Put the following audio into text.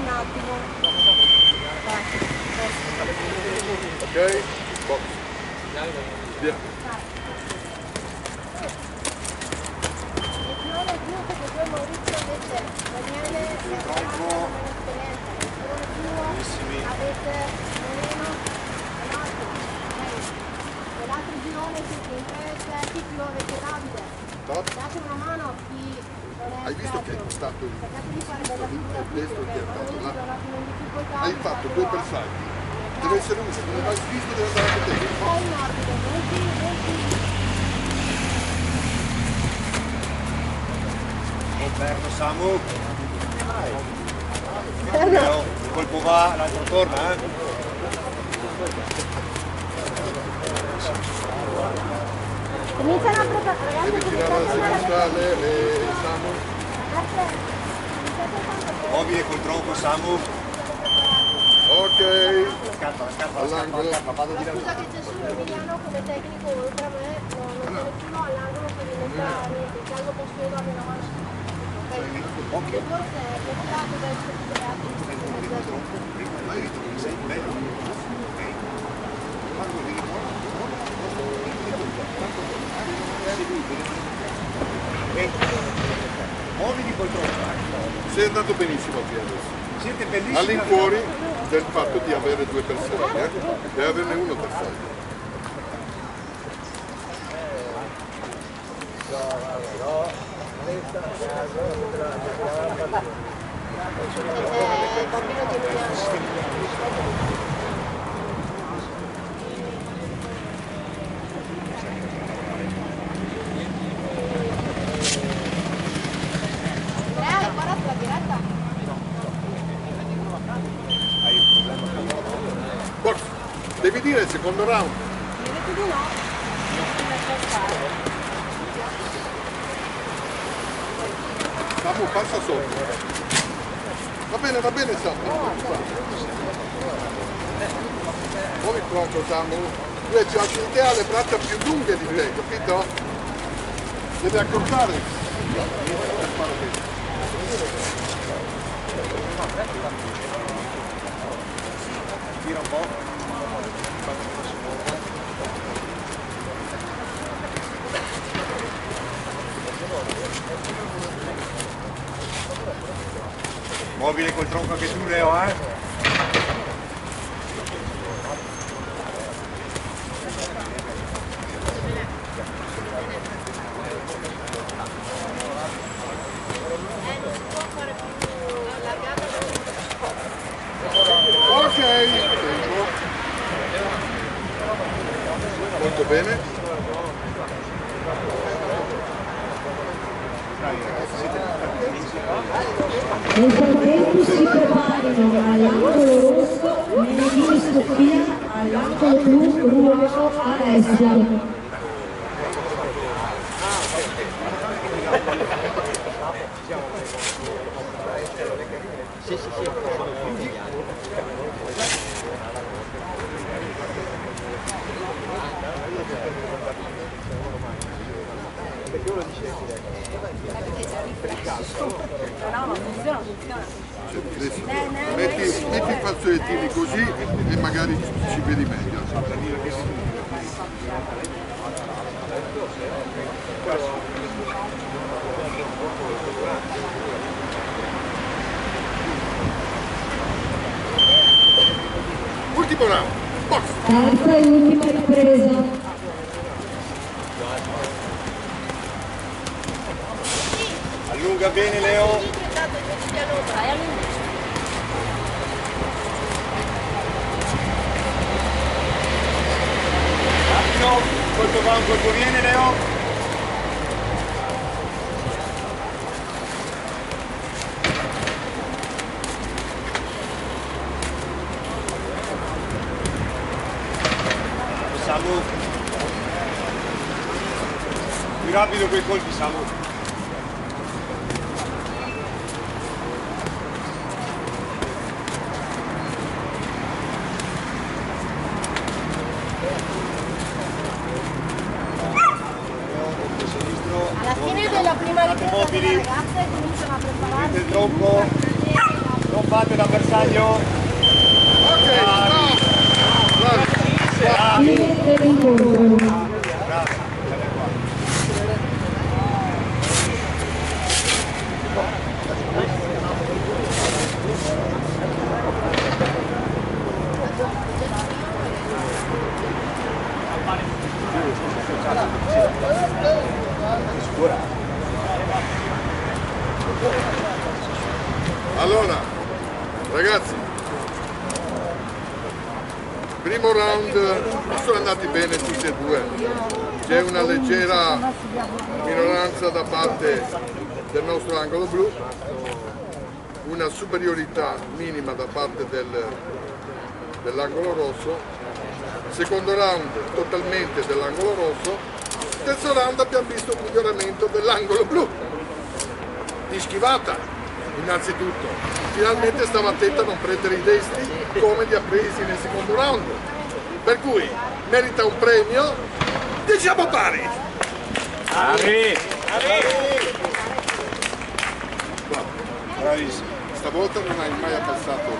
un attimo. Ok? Box. Via. E non è più perché poi Maurizio invece Daniele è ragazza con meno esperienza, il suo avete meno l'altro girone siete in 3 più avete Davide. Date una mano a chi non è. Hai visto che è stato il destro che è stato là? Hai fatto 2 bersagli. Deve essere uno, non l'hai visto, deve andare a te. Poi in orbita, molti. Roberto, Samu. Il colpo va, l'altro torna, Cominciano a preparare, ragazzi. Devi tirare alla sinistra, Samu. Mobile col tronco, Samu. Ok. Scappa, All'angolo. vado di là. Scusa che c'è solo Emiliano come tecnico oltre a me, non c'è nessuno all'angolo per diventare niente, il caldo posso io darmi una mano. Ok. Forse è tirato da essere liberato. Hai visto che sei bello? Muoviti col tronco. Sei andato benissimo qui adesso. Siete bellissimi. All'infuori del fatto di avere 2 bersagli, e averne uno bersaglio. Il bambino di Emiliano. Guarda la diretta. Box. Devi dire il secondo round. Mi avete di no? Samu, passa sotto. Va bene Samu. Muovi il tronco Samu. Tu hai le braccia più lunghe di te, capito? Devi accorciare. Tira un po'. Mobile col tronco anche tu, Leo, Ok, tempo. Molto bene. Nel frattempo si preparino all'angolo rosso Menedini Sofia, all'angolo blu Ruolo Alessia. Metti i fazzolettini così e magari ci vedi meglio. Ultimo round. Box. Terza e ultima ripresa. Allunga bene, Leo. Colpo va, un colpo viene, Leo. Samu. Più rapido quei colpi, Samu. Alla fine della prima ripresa delle ragazze cominciano a prepararsi. Il tronco. Non fate da bersaglio. Ok, stop! Fine dell'incontro. Allora, ragazzi, primo round sono andati bene tutti e due, c'è una leggera minoranza da parte del nostro angolo blu, una superiorità minima da parte dell'angolo rosso, secondo round totalmente dell'angolo rosso, terzo round abbiamo visto un miglioramento dell'angolo blu, di schivata. Innanzitutto, finalmente stava attento a non prendere i destri come li ha presi nel secondo round, per cui merita un premio, diciamo pari. Bravissimo. Stavolta non hai mai abbassato